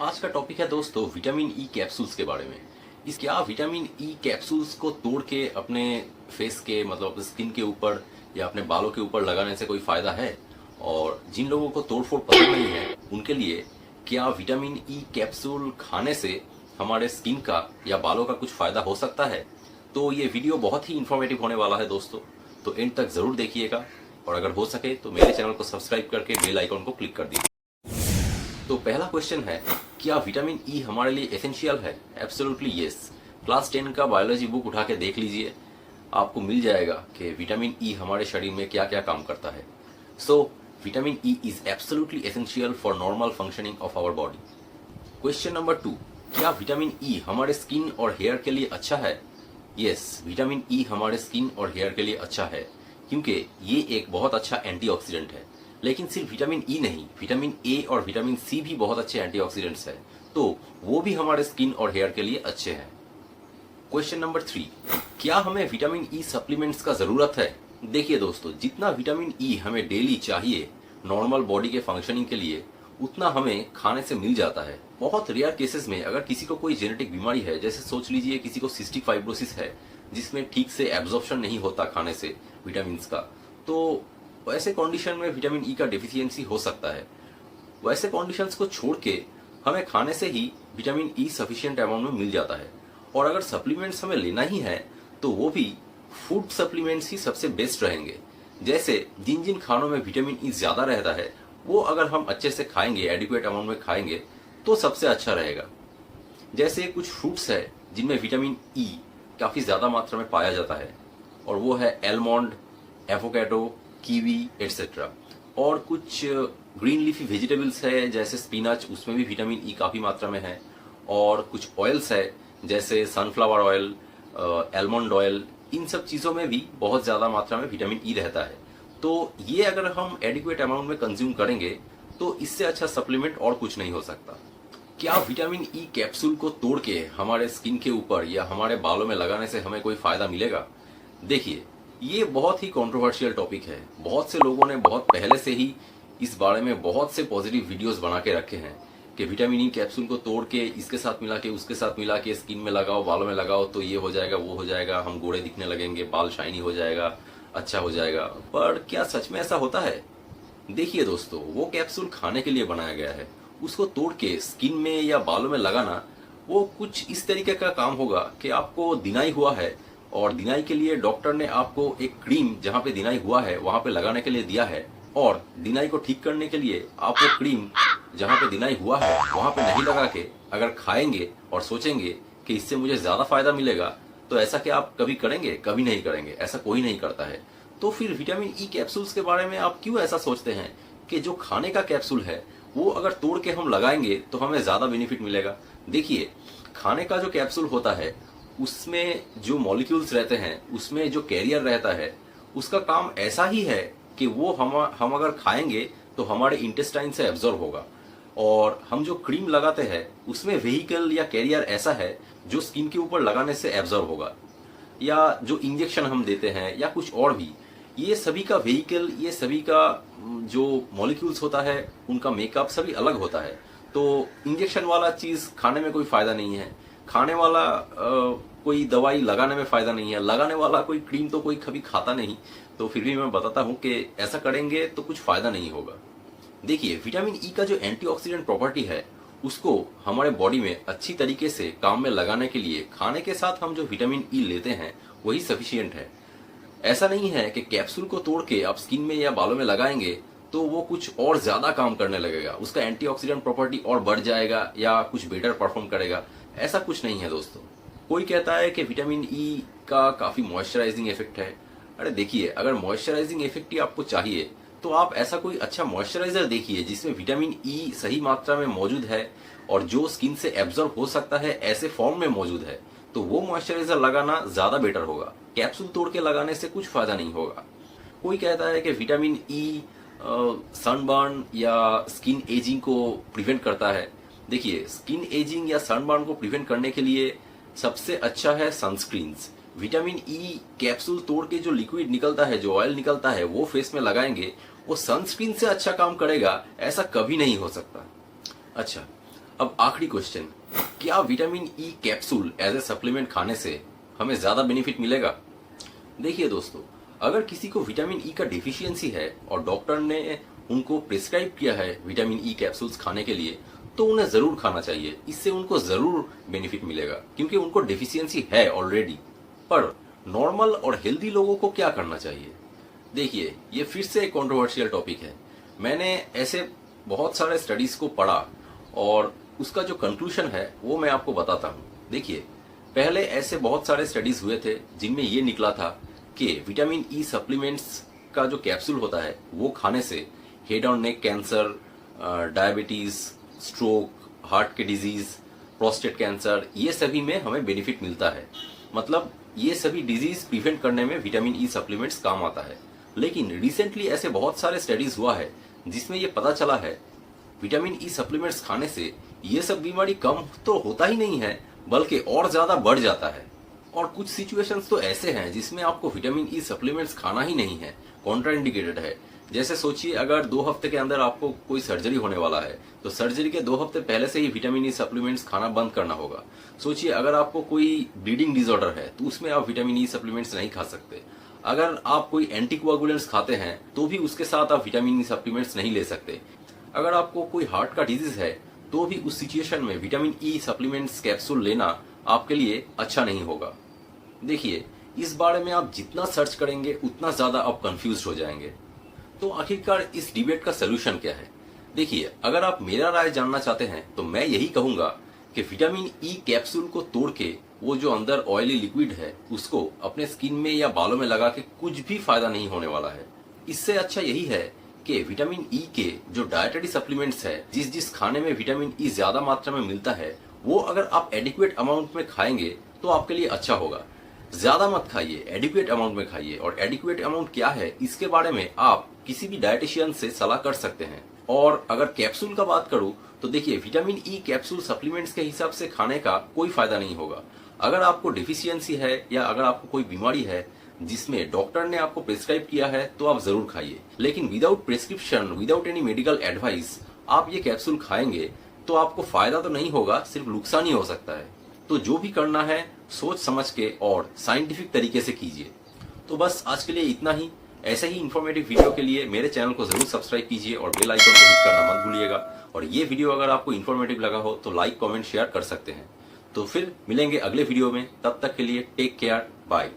आज का टॉपिक है दोस्तों विटामिन ई कैप्सूल्स के बारे में। इस क्या विटामिन ई कैप्सूल्स को तोड़ के अपने फेस के मतलब स्किन के ऊपर या अपने बालों के ऊपर लगाने से कोई फायदा है? और जिन लोगों को तोड़फोड़ पसंद नहीं है उनके लिए क्या विटामिन ई कैप्सूल खाने से हमारे स्किन का या बालों का कुछ फायदा हो सकता है? तो ये वीडियो बहुत ही इंफॉर्मेटिव होने वाला है दोस्तों, तो एंड तक जरूर देखिएगा और अगर हो सके तो मेरे चैनल को सब्सक्राइब करके बेल आइकॉन को क्लिक कर दीजिए। तो पहला क्वेश्चन है, क्या विटामिन ई हमारे लिए एसेंशियल है? Absolutely yes. क्लास 10 का बायोलॉजी बुक उठा के देख लीजिए, आपको मिल जाएगा कि विटामिन ई हमारे शरीर में क्या क्या काम करता है। So vitamin E is absolutely essential for normal functioning of our body. Question number 2, क्या विटामिन ई हमारे स्किन और हेयर के लिए अच्छा है? यस, विटामिन ई हमारे स्किन और हेयर के लिए अच्छा है क्योंकि ये एक बहुत अच्छा एंटीऑक्सीडेंट है। लेकिन सिर्फ विटामिन ई नहीं, विटामिन ए और विटामिन सी भी बहुत अच्छे एंटीऑक्सीडेंट्स हैं, तो वो भी हमारे स्किन और हेयर के लिए अच्छे हैं। क्वेश्चन नंबर 3, क्या हमें विटामिन ई सप्लीमेंट्स का जरूरत है? देखिए दोस्तों, जितना विटामिन ई हमें डेली चाहिए नॉर्मल बॉडी के फंक्शनिंग के लिए उतना हमें खाने से मिल जाता है। बहुत रेयर केसेस में अगर किसी को कोई जेनेटिक बीमारी है, जैसे सोच लीजिए किसी को सिस्टिक फाइब्रोसिस है जिसमें ठीक से एब्जॉर्प्शन नहीं होता खाने से विटामिन का, तो वैसे कंडीशन में विटामिन ई का डिफिशियंसी हो सकता है। वैसे कंडीशंस को छोड़ के हमें खाने से ही विटामिन ई सफिशिएंट अमाउंट में मिल जाता है। और अगर सप्लीमेंट्स हमें लेना ही है तो वो भी फूड सप्लीमेंट्स ही सबसे बेस्ट रहेंगे। जैसे जिन जिन खानों में विटामिन ई ज्यादा रहता है वो अगर हम अच्छे से खाएंगे, एडिक्वेट अमाउंट में खाएंगे तो सबसे अच्छा रहेगा। जैसे कुछ फ्रूट्स है जिनमें विटामिन ई काफी ज्यादा मात्रा में पाया जाता है और वो है एलमंड, एवोकेडो, कीवी एटसेट्रा। और कुछ ग्रीन लीफी वेजिटेबल्स है जैसे स्पिनच, उसमें भी विटामिन ई काफी मात्रा में है। और कुछ ऑयल्स है जैसे सनफ्लावर ऑयल, एलमंड ऑयल, इन सब चीजों में भी बहुत ज्यादा मात्रा में विटामिन ई रहता है। तो ये अगर हम एडिक्वेट अमाउंट में कंज्यूम करेंगे तो इससे अच्छा सप्लीमेंट और कुछ नहीं हो सकता। क्या विटामिन ई कैप्सूल को तोड़ के हमारे स्किन के ऊपर या हमारे बालों में लगाने से हमें कोई फायदा मिलेगा? देखिए, ये बहुत ही कंट्रोवर्शियल टॉपिक है। बहुत से लोगों ने बहुत पहले से ही इस बारे में बहुत से पॉजिटिव वीडियोस बना के रखे हैं कि विटामिन ई कैप्सूल को तोड़ के इसके साथ मिला के उसके साथ मिला के स्किन में लगाओ, बालों में लगाओ तो ये हो जाएगा, वो हो जाएगा, हम गोरे दिखने लगेंगे, बाल शाइनी हो जाएगा, अच्छा हो जाएगा। पर क्या सच में ऐसा होता है? देखिए दोस्तों, वो कैप्सूल खाने के लिए बनाया गया है, उसको तोड़ के स्किन में या बालों में लगाना वो कुछ इस तरीके का काम होगा कि आपको दिनाई हुआ है और दिनाई के लिए डॉक्टर ने आपको एक क्रीम जहां पे दिनाई हुआ है वहां पे लगाने के लिए दिया है, और दिनाई को ठीक करने के लिए आप वो क्रीम जहां पे दिनाई हुआ है वहां पे नहीं लगा के अगर खाएंगे और सोचेंगे कि इससे मुझे ज्यादा फायदा मिलेगा, तो ऐसा क्या आप कभी करेंगे? कभी नहीं करेंगे, ऐसा कोई नहीं करता है। तो फिर विटामिन ई कैप्सूल्स के बारे में आप क्यों ऐसा सोचते हैं कि जो खाने का कैप्सूल है वो अगर तोड़ के हम लगाएंगे तो हमें ज्यादा बेनिफिट मिलेगा? देखिए, खाने का जो कैप्सूल होता है उसमें जो मॉलिक्यूल्स रहते हैं, उसमें जो कैरियर रहता है, उसका काम ऐसा ही है कि वो हम अगर खाएंगे तो हमारे इंटेस्टाइन से एब्जॉर्ब होगा। और हम जो क्रीम लगाते हैं उसमें वेहिकल या कैरियर ऐसा है जो स्किन के ऊपर लगाने से एब्जॉर्ब होगा। या जो इंजेक्शन हम देते हैं या कुछ और भी, ये सभी का वेहिकल, ये सभी का जो मॉलिक्यूल्स होता है उनका मेकअप सभी अलग होता है। तो इंजेक्शन वाला चीज खाने में कोई फायदा नहीं है, खाने वाला कोई दवाई लगाने में फायदा नहीं है, लगाने वाला कोई क्रीम तो कोई कभी खाता नहीं। तो फिर भी मैं बताता हूं कि ऐसा करेंगे तो कुछ फायदा नहीं होगा। देखिए, विटामिन ई का जो एंटीऑक्सीडेंट प्रॉपर्टी है उसको हमारे बॉडी में अच्छी तरीके से काम में लगाने के लिए खाने के साथ हम जो विटामिन ई लेते हैं वही सफिशियंट है। ऐसा नहीं है कि कैप्सूल को तोड़ के आप स्किन में या बालों में लगाएंगे तो वो कुछ और ज्यादा काम करने लगेगा, उसका एंटीऑक्सीडेंट प्रॉपर्टी और बढ़ जाएगा या कुछ बेटर परफॉर्म करेगा। ऐसा कुछ नहीं है दोस्तों। कोई कहता है कि विटामिन ई का काफी मॉइस्चराइजिंग इफेक्ट है। अरे देखिए, अगर मॉइस्चराइजिंग इफेक्ट ही आपको चाहिए तो आप ऐसा कोई अच्छा मॉइस्चराइजर देखिए जिसमें विटामिन ई सही मात्रा में मौजूद है और जो स्किन से एब्जॉर्ब हो सकता है ऐसे फॉर्म में मौजूद है, तो वो मॉइस्चराइजर लगाना ज्यादा बेटर होगा। कैप्सूल तोड़ के लगाने से कुछ फायदा नहीं होगा। कोई कहता है कि विटामिन ई सनबर्न या स्किन एजिंग को प्रिवेंट करता है। देखिए, स्किन एजिंग या सनबर्न को प्रिवेंट करने के लिए सबसे अच्छा है सनस्क्रीन्स। विटामिन ई कैप्सूल तोड़ के जो लिक्विड निकलता है, जो ऑयल निकलता है, वो फेस में लगाएंगे, वो सनस्क्रीन से अच्छा काम करेगा ऐसा कभी नहीं हो सकता। अच्छा, अब आखिरी क्वेश्चन, क्या vitamin E capsule as a supplement खाने से हमें ज्यादा बेनिफिट मिलेगा? देखिए दोस्तों, अगर किसी को विटामिन ई का डिफिशियंसी है और डॉक्टर ने उनको प्रिस्क्राइब किया है विटामिन ई कैप्सूल्स खाने के लिए, तो उन्हें जरूर खाना चाहिए। इससे उनको जरूर बेनिफिट मिलेगा क्योंकि उनको डिफिशियंसी है ऑलरेडी। पर नॉर्मल और हेल्दी लोगों को क्या करना चाहिए? देखिए, ये फिर से एक कंट्रोवर्शियल टॉपिक है। मैंने ऐसे बहुत सारे स्टडीज को पढ़ा और उसका जो कंक्लूजन है वो मैं आपको बताता हूँ। देखिए, पहले ऐसे बहुत सारे स्टडीज हुए थे जिनमें ये निकला था कि विटामिन ई सप्लीमेंट्स का जो कैप्सूल होता है वो खाने से हेड और neck cancer, diabetes, stroke, heart के डिजीज, प्रोस्टेट कैंसर, ये सभी में हमें बेनिफिट मिलता है। मतलब ये सभी डिजीज प्रिवेंट करने में विटामिन ई सप्लीमेंट्स काम आता है। लेकिन रिसेंटली ऐसे बहुत सारे स्टडीज हुआ है जिसमें ये पता चला है विटामिन ई सप्लीमेंट्स खाने से ये सब बीमारी कम तो होता ही नहीं है बल्कि और ज्यादा बढ़ जाता है। और कुछ सिचुएशंस तो ऐसे हैं जिसमें आपको विटामिन ई सप्लीमेंट्स खाना ही नहीं है, कॉन्ट्राइंडिकेटेड है। जैसे सोचिए, अगर 2 हफ्ते के अंदर आपको कोई सर्जरी होने वाला है तो सर्जरी के 2 हफ्ते पहले से ही विटामिन ई सप्लीमेंट्स खाना बंद करना होगा। सोचिए, अगर आपको कोई ब्लीडिंग डिसऑर्डर है तो उसमें आप विटामिन ई सप्लीमेंट्स नहीं खा सकते। अगर आप कोई एंटीकोआगुलेंट्स खाते हैं तो भी उसके साथ आप विटामिन ई सप्लीमेंट्स नहीं ले सकते। अगर आपको कोई हार्ट का डिजीज है तो भी उस सिचुएशन में विटामिन ई सप्लीमेंट्स कैप्सूल लेना आपके लिए अच्छा नहीं होगा। देखिए, इस बारे में आप जितना सर्च करेंगे उतना ज्यादा आप कंफ्यूज हो जाएंगे। तो आखिरकार इस डिबेट का सोल्यूशन क्या है? देखिए, अगर आप मेरा राय जानना चाहते हैं तो मैं यही कहूंगा कि विटामिन ई कैप्सूल को तोड़ के वो जो अंदर ऑयली लिक्विड है उसको अपने स्किन में या बालों में लगा के कुछ भी फायदा नहीं होने वाला है। इससे अच्छा यही है कि विटामिन ई के जो डाइटरी सप्लीमेंट्स है, जिस जिस खाने में विटामिन ई ज्यादा मात्रा में मिलता है, वो अगर आप एडिक्वेट अमाउंट में खाएंगे तो आपके लिए अच्छा होगा। ज्यादा मत खाइए, एडिक्वेट अमाउंट में खाइए। और एडिक्वेट अमाउंट क्या है इसके बारे में आप किसी भी डाइटिशियन से सलाह कर सकते हैं। और अगर कैप्सूल का बात करूं तो देखिए, विटामिन ई कैप्सूल सप्लीमेंट्स के हिसाब से खाने का कोई फायदा नहीं होगा। अगर आपको डिफिशियंसी है या अगर आपको कोई बीमारी है जिसमें डॉक्टर ने आपको प्रिस्क्राइब किया है तो आप जरूर खाइए। लेकिन without prescription, without any medical advice आप ये कैप्सूल खाएंगे तो आपको फायदा तो नहीं होगा, सिर्फ नुकसान ही हो सकता है। तो जो भी करना है सोच समझ के और साइंटिफिक तरीके से कीजिए। तो बस आज के लिए इतना ही। ऐसे ही इंफॉर्मेटिव वीडियो के लिए मेरे चैनल को जरूर सब्सक्राइब कीजिए और बेल आइकन को हिट करना मत भूलिएगा। और ये वीडियो अगर आपको इंफॉर्मेटिव लगा हो तो लाइक, कमेंट, शेयर कर सकते हैं। तो फिर मिलेंगे अगले वीडियो में, तब तक के लिए टेक केयर, बाय।